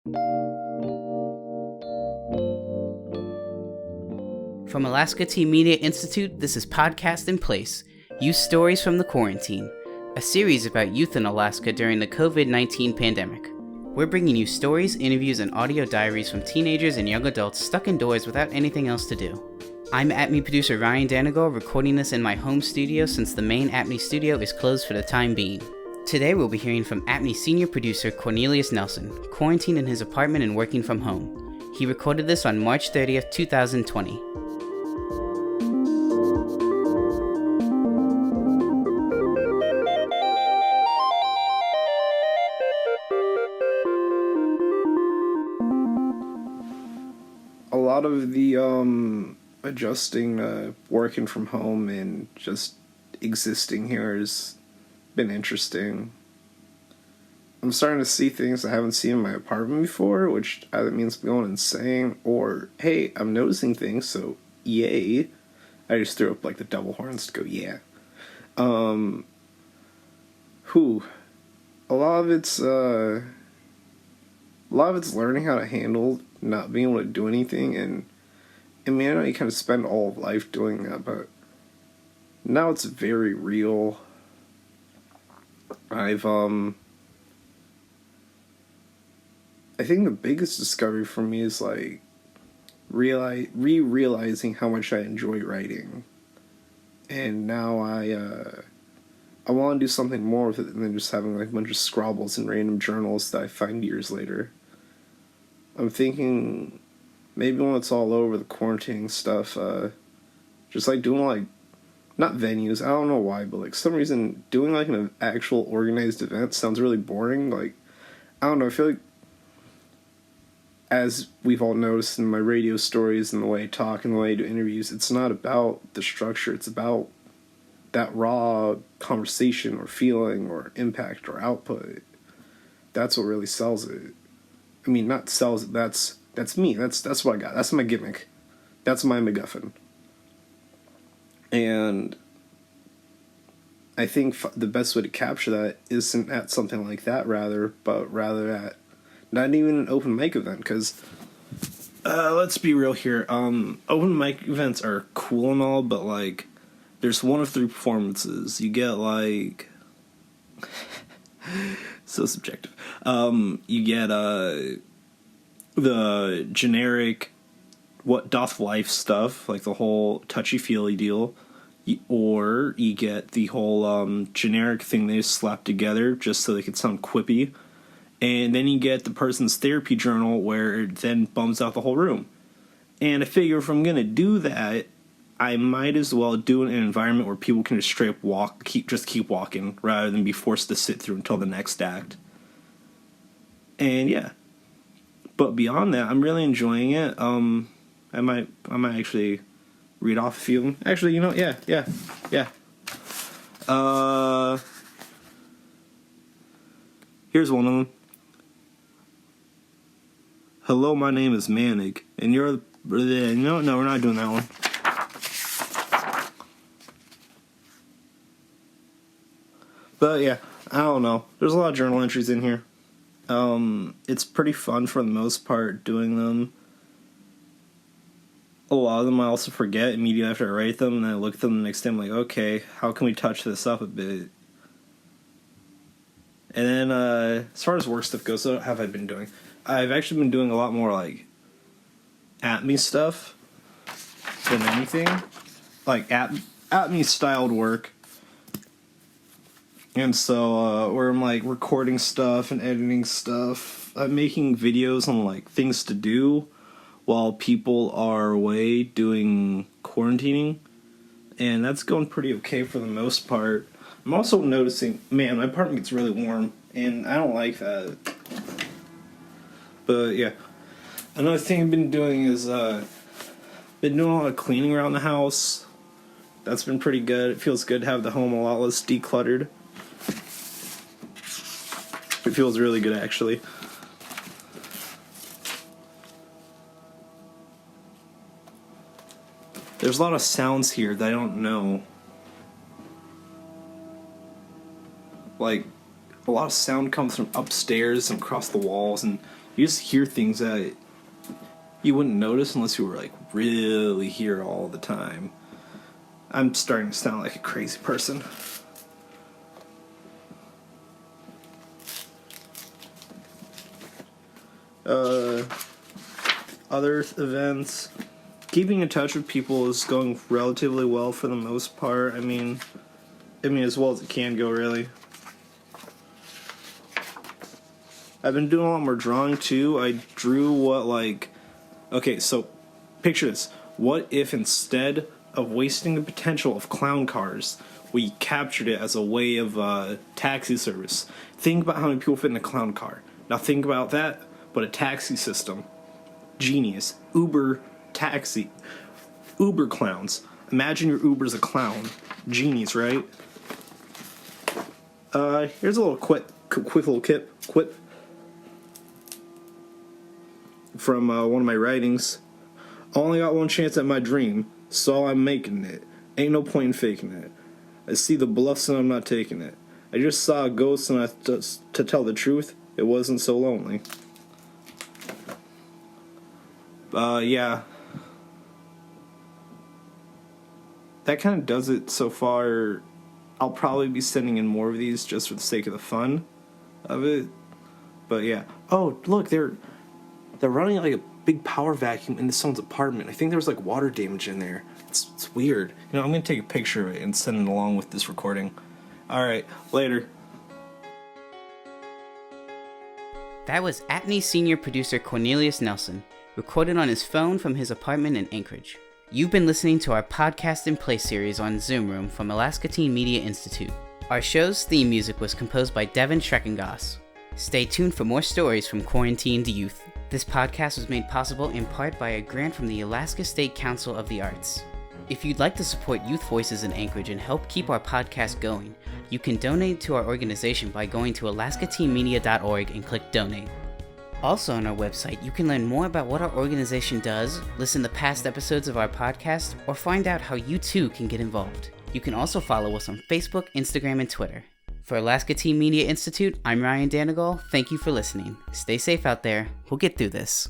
From Alaska Teen Media Institute, this is Podcast in Place, Youth Stories from the Quarantine, a series about youth in Alaska during the COVID-19 pandemic. We're bringing you stories, interviews, and audio diaries from teenagers and young adults stuck indoors without anything else to do. I'm ATMI producer Ryan Danigole, recording this in my home studio since the main ATMI studio is closed for the time being. Today we'll be hearing from ATMI senior producer Cornilius Nelson, quarantined in his apartment and working from home. He recorded this on March 30th, 2020. A lot of the adjusting working from home and just existing here has been interesting. I'm starting to see things I haven't seen in my apartment before, which either means I'm going insane or, hey, I'm noticing things, so yay. I just threw up like the double horns to go, yeah. A lot of it's learning how to handle not being able to do anything, and I mean, I know you kind of spend all of life doing that, but now it's very real. I think the biggest discovery for me is like realizing how much I enjoy writing, and now I want to do something more with it than just having like a bunch of scrabbles in random journals that I find years later. I'm thinking maybe when it's all over, the quarantining stuff, just like doing like, not venues, I don't know why, but like some reason doing like an actual organized event sounds really boring. Like, I don't know, I feel like, as we've all noticed in my radio stories and the way I talk and the way I do interviews, it's not about the structure, it's about that raw conversation or feeling or impact or output. That's what really sells it. I mean, not sells it, that's me, that's what I got, that's my gimmick, that's my MacGuffin. And I think the best way to capture that isn't at something like that, but rather at not even an open mic event, because let's be real here, open mic events are cool and all, but like, there's one of three performances. You get like so subjective. You get the generic what doth life stuff, like the whole touchy-feely deal, or you get the whole generic thing they just slapped together just so they could sound quippy, and then you get the person's therapy journal where it then bums out the whole room. And I figure if I'm gonna do that, I might as well do it in an environment where people can just straight up keep walking, rather than be forced to sit through until the next act. And yeah. But beyond that, I'm really enjoying it. I might actually read off a few of them. Actually, you know, yeah. Here's one of them. Hello, my name is Manig, and you're no, we're not doing that one. But yeah, I don't know. There's a lot of journal entries in here. It's pretty fun for the most part doing them. A lot of them I also forget immediately after I write them, and then I look at them the next day, I'm like, okay, how can we touch this up a bit? And then, as far as work stuff goes, what have I been doing? I've actually been doing a lot more, like, ATMI stuff than anything. Like, ATMI-styled work. And so, where I'm, like, recording stuff and editing stuff. I'm making videos on, like, things to do while people are away doing quarantining. And that's going pretty okay for the most part. I'm also noticing, man, my apartment gets really warm, and I don't like that. But, yeah. Another thing I've been doing is, been doing a lot of cleaning around the house. That's been pretty good. It feels good to have the home a lot less decluttered. It feels really good, actually. There's a lot of sounds here that I don't know. Like, a lot of sound comes from upstairs and across the walls, and You just hear things that you wouldn't notice unless you were like really here all the time. I'm starting to sound like a crazy person. Other events. Keeping in touch with people is going relatively well for the most part. I mean as well as it can go, really. I've been doing a lot more drawing too. I drew okay, so picture this. What if instead of wasting the potential of clown cars, we captured it as a way of taxi service? Think about how many people fit in a clown car. Now think about that, but a taxi system. Genius. Uber taxi. Uber clowns. Imagine your Uber's a clown. Genius, right? Here's a little quick little quip from one of my writings. Only got one chance at my dream, so I'm making it. Ain't no point in faking it. I see the bluffs and I'm not taking it. I just saw a ghost and to tell the truth, it wasn't so lonely. Yeah. That kind of does it so far. I'll probably be sending in more of these just for the sake of the fun of it. But yeah. Oh, look, they're running like a big power vacuum into someone's apartment. I think there was like water damage in there. It's weird. I'm going to take a picture of it and send it along with this recording. Alright, later. That was ATMI senior producer Cornilius Nelson, recorded on his phone from his apartment in Anchorage. You've been listening to our Podcast in Play series on Zoom Room from Alaska Teen Media Institute. Our show's theme music was composed by Devin Schreckengoss. Stay tuned for more stories from quarantined youth. This podcast was made possible in part by a grant from the Alaska State Council of the Arts. If you'd like to support youth voices in Anchorage and help keep our podcast going, you can donate to our organization by going to alaskateenmedia.org and click Donate. Also on our website, you can learn more about what our organization does, listen to past episodes of our podcast, or find out how you too can get involved. You can also follow us on Facebook, Instagram, and Twitter. For Alaska Teen Media Institute, I'm Ryan Danigole. Thank you for listening. Stay safe out there. We'll get through this.